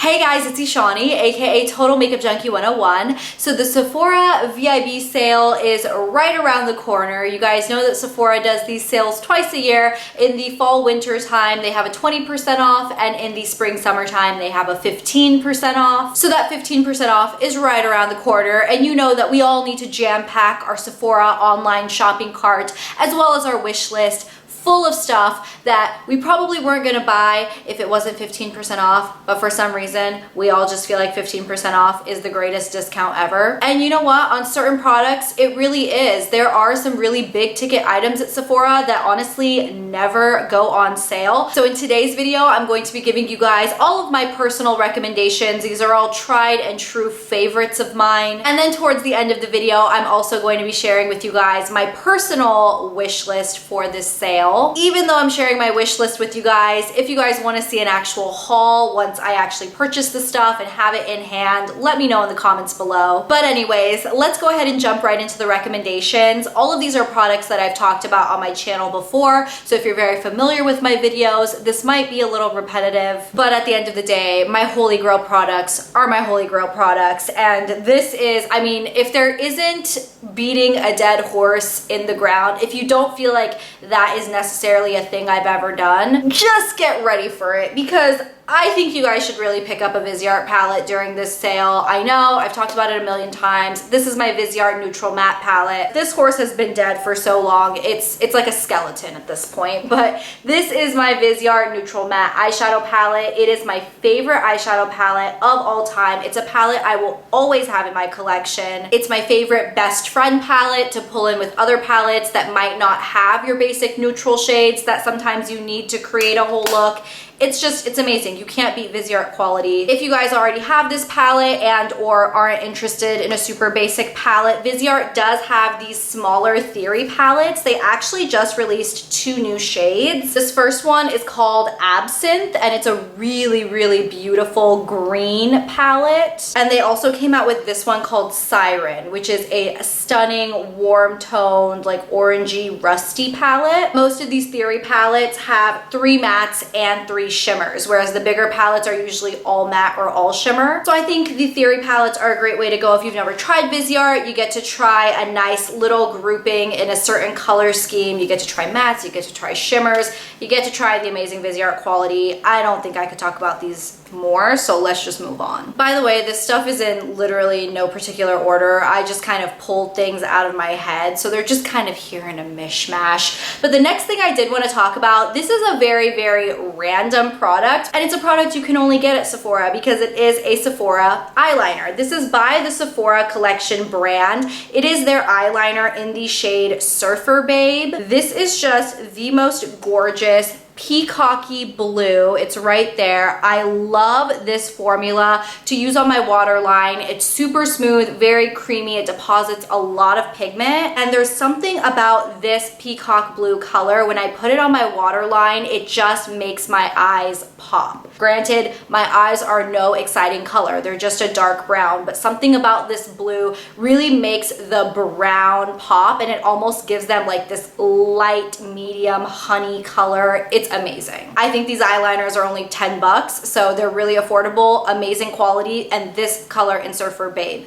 Hey guys, it's Ishani, aka Total Makeup Junkie 101. So the Sephora VIB sale is right around the corner. You guys know that Sephora does these sales twice a year. In the fall winter time, they have a 20% off, and in the spring summer time, they have a 15% off. So that 15% off is right around the corner, and you know that we all need to jam pack our Sephora online shopping cart as well as our wish list full of stuff that we probably weren't gonna buy if it wasn't 15% off, but for some reason, we all just feel like 15% off is the greatest discount ever. And you know what? On certain products, it really is. There are some really big ticket items at Sephora that honestly never go on sale. So in today's video, I'm going to be giving you guys all of my personal recommendations. These are all tried and true favorites of mine. And then towards the end of the video, I'm also going to be sharing with you guys my personal wish list for this sale. Even though I'm sharing my wish list with you guys, if you guys want to see an actual haul once I actually purchase the stuff and have it in hand, let me know in the comments below. But anyways, let's go ahead and jump right into the recommendations. All of these are products that I've talked about on my channel before, so if you're very familiar with my videos, this might be a little repetitive, but at the end of the day, my holy grail products are my holy grail products, and this is, I mean, if there isn't beating a dead horse in the ground, if you don't feel like that is necessarily a thing I've ever done, just get ready for it, because I think you guys should really pick up a Viseart palette during this sale. I know, I've talked about it a million times. This is my Viseart Neutral Matte palette. This horse has been dead for so long, it's like a skeleton at this point, but this is my Viseart Neutral Matte eyeshadow palette. It is my favorite eyeshadow palette of all time. It's a palette I will always have in my collection. It's my favorite best friend palette to pull in with other palettes that might not have your basic neutral shades that sometimes you need to create a whole look. It's amazing. You can't beat Viseart quality. If you guys already have this palette and or aren't interested in a super basic palette, Viseart does have these smaller Theory palettes. They actually just released 2 new shades. This first one is called Absinthe, and it's a really, really beautiful green palette. And they also came out with this one called Siren, which is a stunning, warm-toned, like orangey, rusty palette. Most of these Theory palettes have 3 mattes and 3 shimmers, whereas the bigger palettes are usually all matte or all shimmer. So I think the Theory palettes are a great way to go if you've never tried Viseart. You get to try a nice little grouping in a certain color scheme. You get to try mattes, you get to try shimmers, you get to try the amazing Viseart quality. I don't think I could talk about these more, so let's just move on. By the way, this stuff is in literally no particular order. I just kind of pulled things out of my head, so they're just kind of here in a mishmash. But the next thing I did want to talk about, this is a very, very random product, and it's a product you can only get at Sephora because it is a Sephora eyeliner. This is by the Sephora Collection brand. It is their eyeliner in the shade Surfer Babe. This is just the most gorgeous peacocky blue. It's right there. I love this formula to use on my waterline. It's super smooth, very creamy. It deposits a lot of pigment, and there's something about this peacock blue color. When I put it on my waterline, it just makes my eyes pop. Granted, my eyes are no exciting color. They're just a dark brown, but something about this blue really makes the brown pop, and it almost gives them like this light medium honey color. It's amazing. I think these eyeliners are only 10 bucks, so they're really affordable, amazing quality, and this color in Surfer Babe,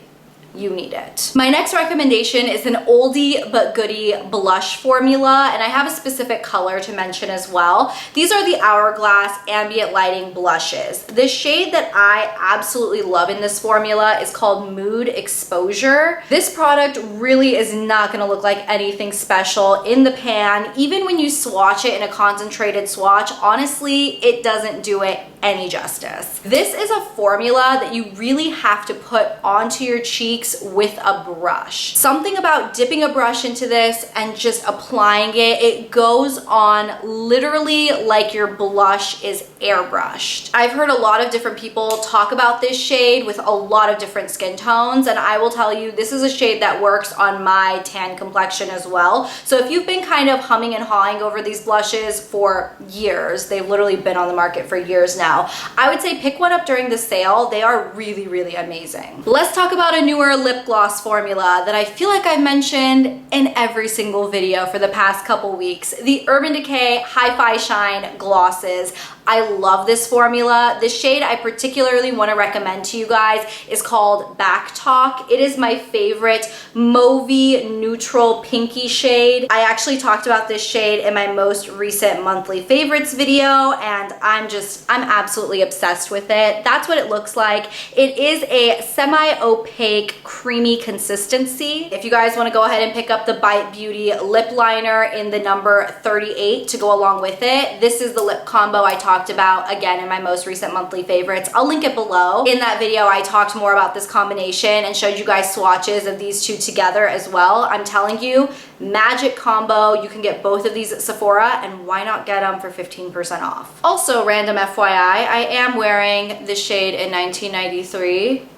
you need it. My next recommendation is an oldie but goodie blush formula, and I have a specific color to mention as well. These are the Hourglass Ambient Lighting blushes. The shade that I absolutely love in this formula is called Mood Exposure. This product really is not gonna look like anything special in the pan. Even when you swatch it in a concentrated swatch, honestly, it doesn't do it any justice. This is a formula that you really have to put onto your cheeks with a brush. Something about dipping a brush into this and just applying it, it goes on literally like your blush is airbrushed. I've heard a lot of different people talk about this shade with a lot of different skin tones, and I will tell you, this is a shade that works on my tan complexion as well. So if you've been kind of humming and hawing over these blushes for years, they've literally been on the market for years now, I would say pick one up during the sale. They are really, really amazing. Let's talk about a newer lip gloss formula that I feel like I've mentioned in every single video for the past couple weeks. The Urban Decay Hi-Fi Shine glosses. I love this formula. The shade I particularly want to recommend to you guys is called Backtalk. It is my favorite mauvey neutral pinky shade. I actually talked about this shade in my most recent monthly favorites video, and I'm absolutely obsessed with it. That's what it looks like. It is a semi-opaque creamy consistency. If you guys want to go ahead and pick up the Bite Beauty lip liner in the number 38 to go along with it, this is the lip combo I talked about again in my most recent monthly favorites. I'll link it below. In that video, I talked more about this combination and showed you guys swatches of these two together as well. I'm telling you, magic combo. You can get both of these at Sephora, and why not get them for 15% off? Also, random FYI, I am wearing the shade in 1993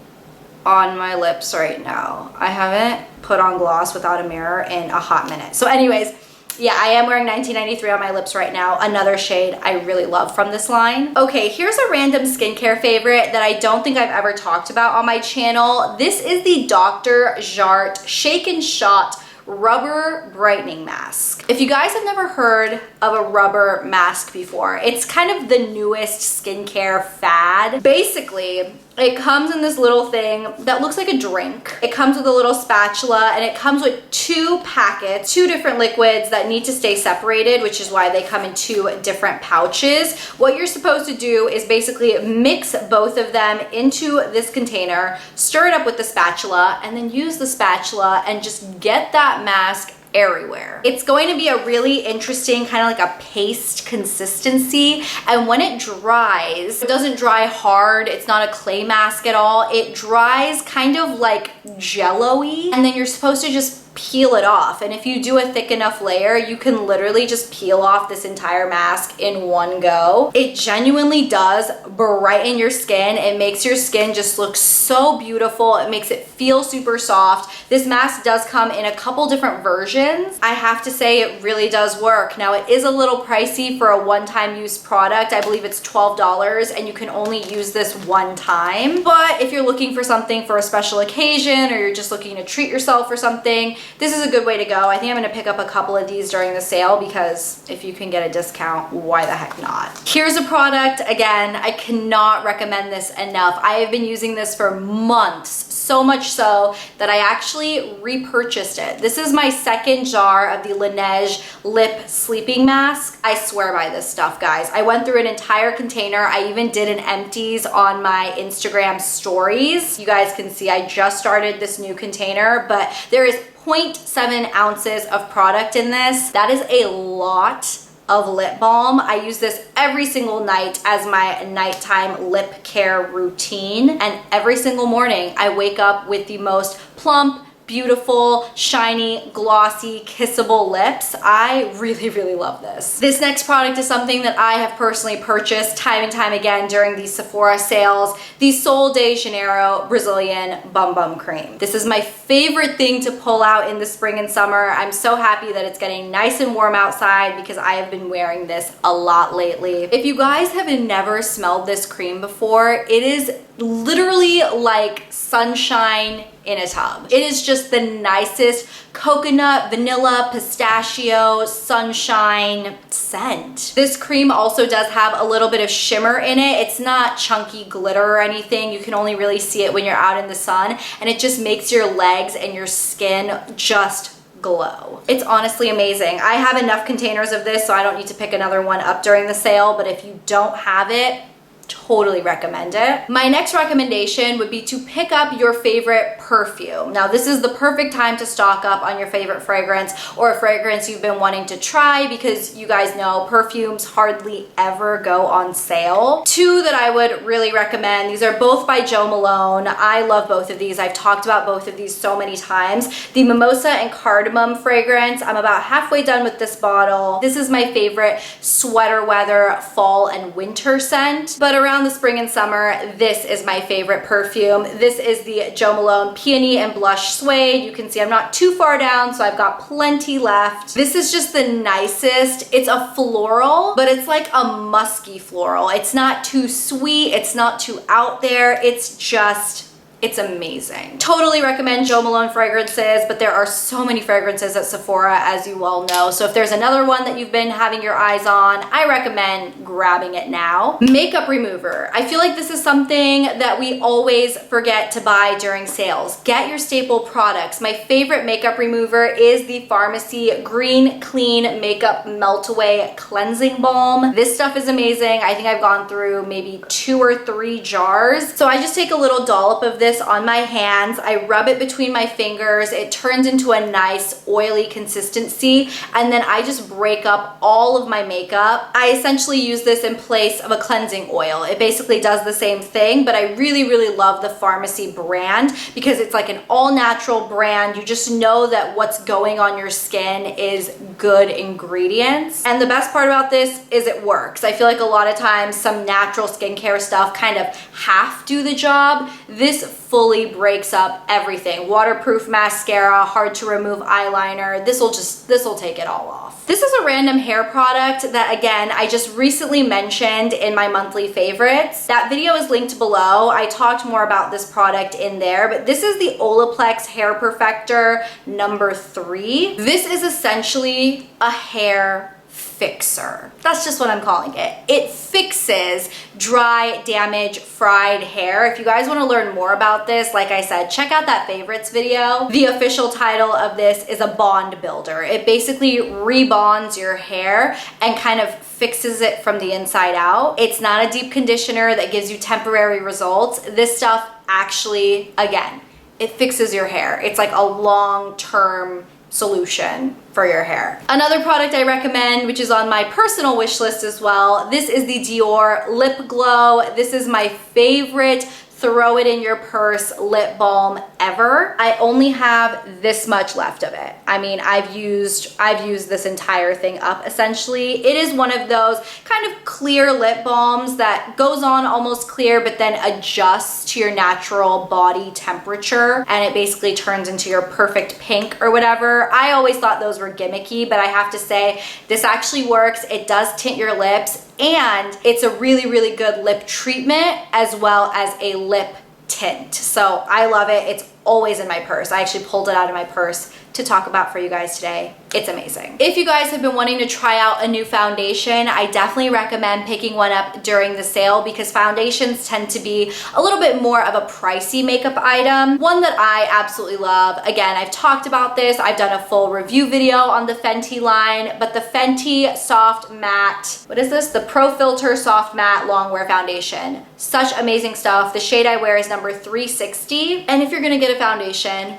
on my lips right now. I haven't put on gloss without a mirror in a hot minute. So anyways, yeah, I am wearing 1993 on my lips right now. Another shade I really love from this line. Okay, here's a random skincare favorite that I don't think I've ever talked about on my channel. This is the Dr. Jart Shake and Shot Rubber Brightening Mask. If you guys have never heard of a rubber mask before, it's kind of the newest skincare fad. Basically, it comes in this little thing that looks like a drink. It comes with a little spatula, and it comes with two packets, two different liquids that need to stay separated, which is why they come in two different pouches. What you're supposed to do is basically mix both of them into this container, stir it up with the spatula, and then use the spatula and just get that mask everywhere. It's going to be a really interesting kind of like a paste consistency, and when it dries, it doesn't dry hard. It's not a clay mask at all. It dries kind of like jello-y, and then you're supposed to just peel it off. And if you do a thick enough layer, you can literally just peel off this entire mask in one go. It genuinely does brighten your skin. It makes your skin just look so beautiful. It makes it feel super soft. This mask does come in a couple different versions. I have to say it really does work. Now, it is a little pricey for a one-time use product. I believe it's $12, and you can only use this one time. But if you're looking for something for a special occasion, or you're just looking to treat yourself or something, this is a good way to go. I think I'm gonna pick up a couple of these during the sale, because if you can get a discount, why the heck not? Here's a product, again, I cannot recommend this enough. I have been using this for months, so much so that I actually repurchased it. This is my second jar of the Laneige Lip Sleeping Mask. I swear by this stuff, guys. I went through an entire container. I even did an empties on my Instagram stories. You guys can see I just started this new container, but there is 0.7 ounces of product in this. That is a lot of lip balm. I use this every single night as my nighttime lip care routine, and every single morning I wake up with the most plump, beautiful, shiny, glossy, kissable lips. I really, really love this. This next product is something that I have personally purchased time and time again during these Sephora sales, the Sol de Janeiro Brazilian Bumbum Cream. This is my favorite thing to pull out in the spring and summer. I'm so happy that it's getting nice and warm outside, because I have been wearing this a lot lately. If you guys have never smelled this cream before, it is literally like sunshine in a tub. It is just the nicest coconut, vanilla, pistachio, sunshine scent. This cream also does have a little bit of shimmer in it. It's not chunky glitter or anything. You can only really see it when you're out in the sun, and it just makes your legs and your skin just glow. It's honestly amazing. I have enough containers of this, so I don't need to pick another one up during the sale, but if you don't have it, totally recommend it. My next recommendation would be to pick up your favorite perfume. Now, this is the perfect time to stock up on your favorite fragrance, or a fragrance you've been wanting to try, because you guys know perfumes hardly ever go on sale. Two that I would really recommend, these are both by Jo Malone. I love both of these. I've talked about both of these so many times. The Mimosa and Cardamom fragrance, I'm about halfway done with this bottle. This is my favorite sweater weather fall and winter scent, but around the spring and summer, this is my favorite perfume. This is the Jo Malone Peony and Blush Suede. You can see I'm not too far down, so I've got plenty left. This is just the nicest. It's a floral, but it's like a musky floral. It's not too sweet. It's not too out there. It's just It's amazing. Totally recommend Jo Malone fragrances, but there are so many fragrances at Sephora, as you all know. So if there's another one that you've been having your eyes on, I recommend grabbing it now. Makeup remover. I feel like this is something that we always forget to buy during sales. Get your staple products. My favorite makeup remover is the Pharmacy Green Clean Makeup Melt Away Cleansing Balm. This stuff is amazing. I think I've gone through maybe 2 or 3 jars. So I just take a little dollop of this on my hands. I rub it between my fingers. It turns into a nice oily consistency, and then I just break up all of my makeup. I essentially use this in place of a cleansing oil. It basically does the same thing, but I really love the Pharmacy brand because it's like an all-natural brand. You just know that what's going on your skin is good ingredients. And the best part about this is it works. I feel like a lot of times some natural skincare stuff kind of half do the job. This fully breaks up everything. Waterproof mascara, hard to remove eyeliner. This will take it all off. This is a random hair product that, again, I just recently mentioned in my monthly favorites. That video is linked below. I talked more about this product in there, but this is the Olaplex Hair Perfector number 3. This is essentially a hair fixer. That's just what I'm calling it. It fixes dry, damaged, fried hair. If you guys want to learn more about this, like I said, check out that favorites video. The official title of this is a bond builder. It basically rebonds your hair and kind of fixes it from the inside out. It's not a deep conditioner that gives you temporary results. This stuff actually, again, it fixes your hair. It's like a long-term solution for your hair. Another product I recommend, which is on my personal wish list as well, this is the Dior Lip Glow. This is my favorite throw it in your purse lip balm ever. I only have this much left of it. I mean, I've used this entire thing up essentially. It is one of those kind of clear lip balms that goes on almost clear but then adjusts to your natural body temperature, and it basically turns into your perfect pink or whatever. I always thought those were gimmicky, but I have to say this actually works. It does tint your lips, and it's a really good lip treatment as well as a lip tint. So I love it. It's always in my purse. I actually pulled it out of my purse to talk about for you guys today. It's amazing. If you guys have been wanting to try out a new foundation, I definitely recommend picking one up during the sale because foundations tend to be a little bit more of a pricey makeup item. One that I absolutely love. Again, I've talked about this. I've done a full review video on the Fenty line, but the Fenty Soft Matte, what is this? The Pro Filter Soft Matte Longwear Foundation. Such amazing stuff. The shade I wear is number 360. And if you're gonna get a foundation,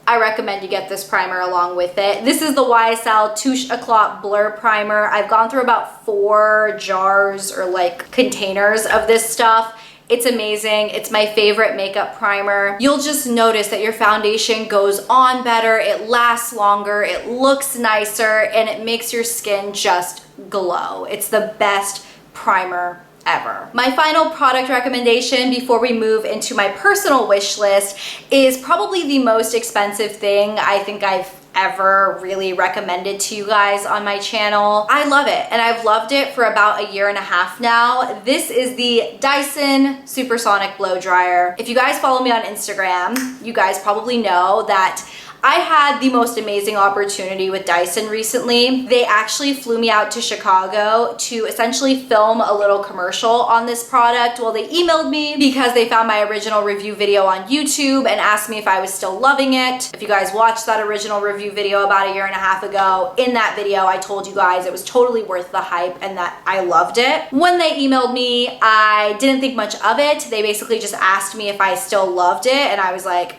I recommend you get this primer along with it. This is the YSL Touche Eclat Blur Primer. I've gone through about 4 jars or like containers of this stuff. It's amazing. It's my favorite makeup primer. You'll just notice that your foundation goes on better, it lasts longer, it looks nicer, and it makes your skin just glow. It's the best primer ever. My final product recommendation before we move into my personal wish list is probably the most expensive thing I think I've ever really recommended to you guys on my channel. I love it, and I've loved it for about 1.5 years now. This is the Dyson Supersonic Blow Dryer. If you guys follow me on Instagram, you guys probably know that I had the most amazing opportunity with Dyson recently. They actually flew me out to Chicago to essentially film a little commercial on this product. Well, they emailed me because they found my original review video on YouTube and asked me if I was still loving it. If you guys watched that original review video about 1.5 years ago, in that video I told you guys it was totally worth the hype and that I loved it. When they emailed me, I didn't think much of it. They basically just asked me if I still loved it, and I was like,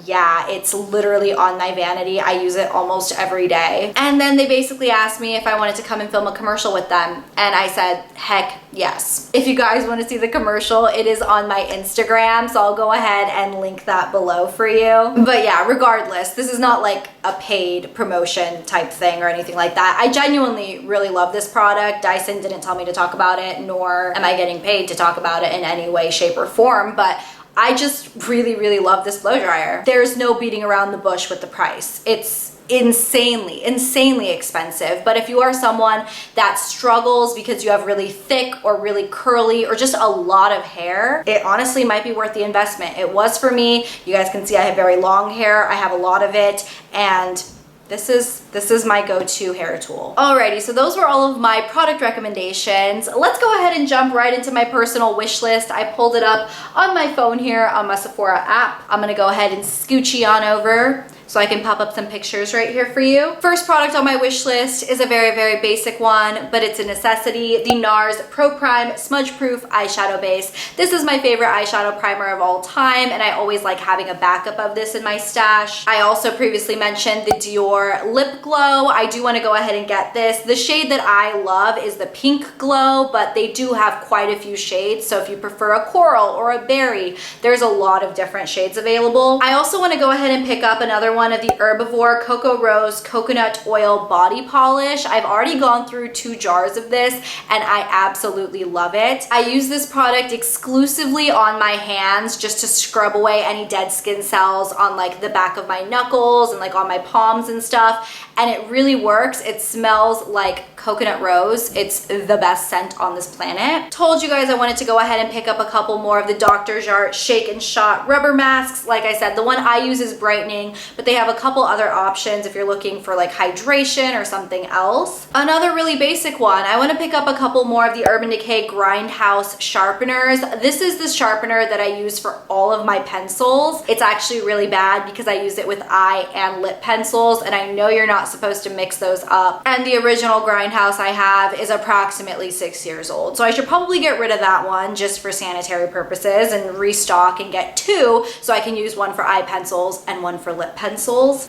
yeah, it's literally on my vanity. I use it almost every day. And then they basically asked me if I wanted to come and film a commercial with them, and I said, heck yes. If you guys want to see the commercial, it is on my Instagram, so I'll go ahead and link that below for you. But yeah, regardless, this is not like a paid promotion type thing or anything like that. I genuinely really love this product. Dyson didn't tell me to talk about it, nor am I getting paid to talk about it in any way, shape, or form, but I just really love this blow dryer. There's no beating around the bush with the price. It's insanely expensive. But if you are someone that struggles because you have really thick or really curly or just a lot of hair, it honestly might be worth the investment. It was for me. You guys can see I have very long hair. I have a lot of it, and this is my go-to hair tool. Alrighty, so those were all of my product recommendations. Let's go ahead and jump right into my personal wish list. I pulled it up on my phone here on my Sephora app. I'm gonna go ahead and scoochie on over so I can pop up some pictures right here for you. First product on my wish list is a very basic one, but it's a necessity. The Nars Pro Prime Smudge Proof Eyeshadow Base. This is my favorite eyeshadow primer of all time, and I always like having a backup of this in my stash. I also previously mentioned the Dior Lip Glow. I do want to go ahead and get this. The shade that I love is the Pink Glow, but they do have quite a few shades, so if you prefer a coral or a berry, there's a lot of different shades available. I also want to go ahead and pick up another one of the Herbivore Cocoa Rose Coconut Oil Body Polish. I've already gone through 2 jars of this and I absolutely love it. I use this product exclusively on my hands just to scrub away any dead skin cells on like the back of my knuckles and like on my palms and stuff, and it really works. It smells like coconut rose. It's the best scent on this planet. Told you guys I wanted to go ahead and pick up a couple more of the Dr. Jart Shake and Shot rubber masks. Like I said, the one I use is Brightening, but they have a couple other options if you're looking for like hydration or something else. Another really basic one, I want to pick up a couple more of the Urban Decay Grindhouse sharpeners. This is the sharpener that I use for all of my pencils. It's actually really bad because I use it with eye and lip pencils, and I know you're not supposed to mix those up. And the original Grindhouse I have is approximately 6 years old, so I should probably get rid of that one just for sanitary purposes and restock and get 2 so I can use one for eye pencils and one for lip pencils.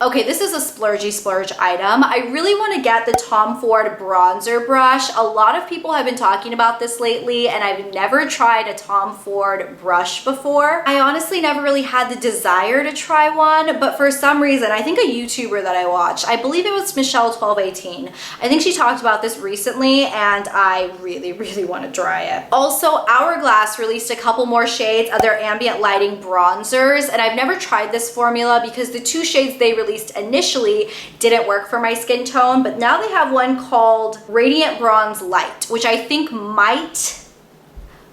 Okay, this is a splurgy splurge item. I really want to get the Tom Ford bronzer brush. A lot of people have been talking about this lately, and I've never tried a Tom Ford brush before. I honestly never really had the desire to try one, but for some reason, I think a YouTuber that I watched, I believe it was Michelle1218, I think she talked about this recently, and I really want to try it. Also, Hourglass released a couple more shades of their ambient lighting bronzers, and I've never tried this formula because the 2 shades they released initially didn't work for my skin tone, but now they have one called Radiant Bronze Light, which I think might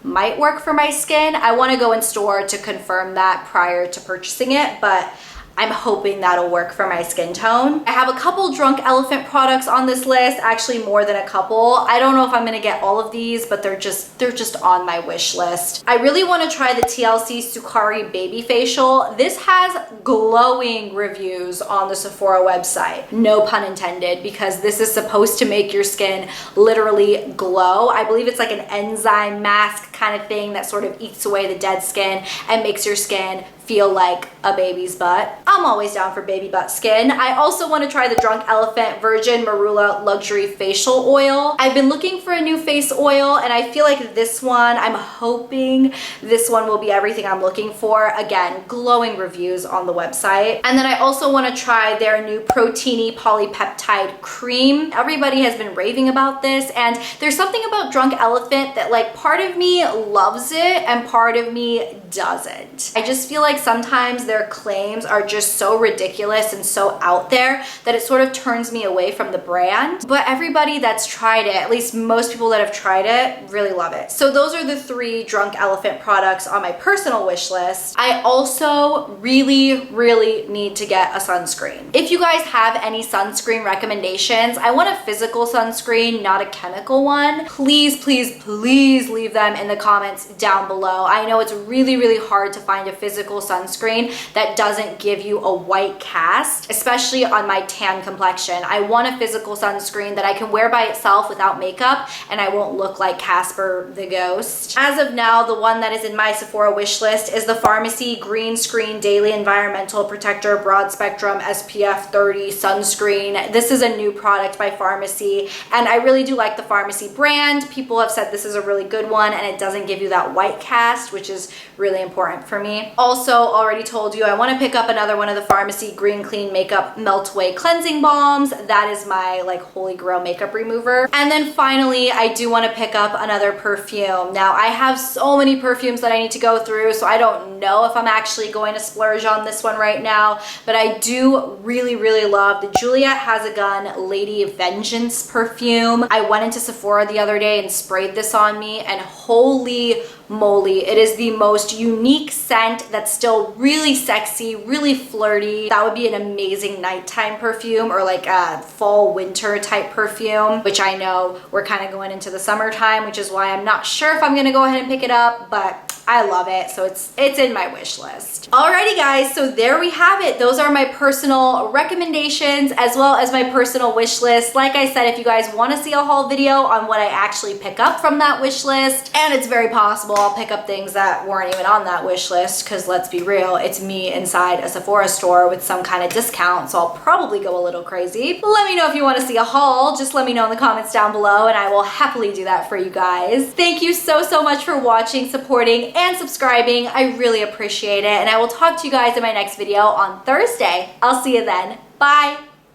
work for my skin. I want to go in store to confirm that prior to purchasing it, but I'm hoping that'll work for my skin tone. I have a couple Drunk Elephant products on this list, actually more than a couple. I don't know if I'm gonna get all of these, but they're just on my wish list. I really wanna try the TLC Sukari Baby Facial. This has glowing reviews on the Sephora website. No pun intended, because this is supposed to make your skin literally glow. I believe it's like an enzyme mask kind of thing that sort of eats away the dead skin and makes your skin feel like a baby's butt. I'm always down for baby butt skin. I also want to try the Drunk Elephant Virgin Marula Luxury Facial Oil. I've been looking for a new face oil, and I feel like this one, I'm hoping this one will be everything I'm looking for. Again, glowing reviews on the website. And then I also want to try their new Proteiny Polypeptide Cream. Everybody has been raving about this, and there's something about Drunk Elephant that like part of me loves it and part of me doesn't. I just feel like sometimes their claims are just so ridiculous and so out there that it sort of turns me away from the brand. But everybody that's tried it, at least most people that have tried it, really love it. So those are the 3 Drunk Elephant products on my personal wish list. I also really need to get a sunscreen. If you guys have any sunscreen recommendations, I want a physical sunscreen, not a chemical one. Please leave them in the comments down below. I know it's really hard to find a physical sunscreen that doesn't give you a white cast, especially on my tan complexion. I want a physical sunscreen that I can wear by itself without makeup and I won't look like Casper the Ghost. As of now, the one that is in my Sephora wish list is the Pharmacy Green Screen Daily Environmental Protector Broad Spectrum SPF 30 Sunscreen. This is a new product by Pharmacy, and I really do like the Pharmacy brand. People have said this is a really good one and it doesn't give you that white cast, which is really important for me. Also, also already told you I want to pick up another one of the Pharmacy Green Clean Makeup Melt Away Cleansing Balms. That is my like holy grail makeup remover. And then finally, I do want to pick up another perfume. Now I have so many perfumes that I need to go through, so I don't know if I'm actually going to splurge on this one right now, but I do really love the Juliette Has a Gun Lady Vengeance perfume. I went into Sephora the other day and sprayed this on me, and holy moly, it is the most unique scent that's still really sexy, really flirty. That would be an amazing nighttime perfume, or like a fall winter type perfume, which I know we're kind of going into the summertime, which is why I'm not sure if I'm gonna go ahead and pick it up, but I love it, so it's in my wish list. Alrighty guys, so there we have it. Those are my personal recommendations as well as my personal wish list. Like I said, if you guys want to see a haul video on what I actually pick up from that wish list, and it's very possible I'll pick up things that weren't even on that wish list, because let's be real, it's me inside a Sephora store with some kind of discount, so I'll probably go a little crazy. Let me know if you want to see a haul. Just let me know in the comments down below and I will happily do that for you guys. Thank you so much for watching, supporting, and subscribing. I really appreciate it, and I will talk to you guys in my next video on Thursday. I'll see you then. Bye!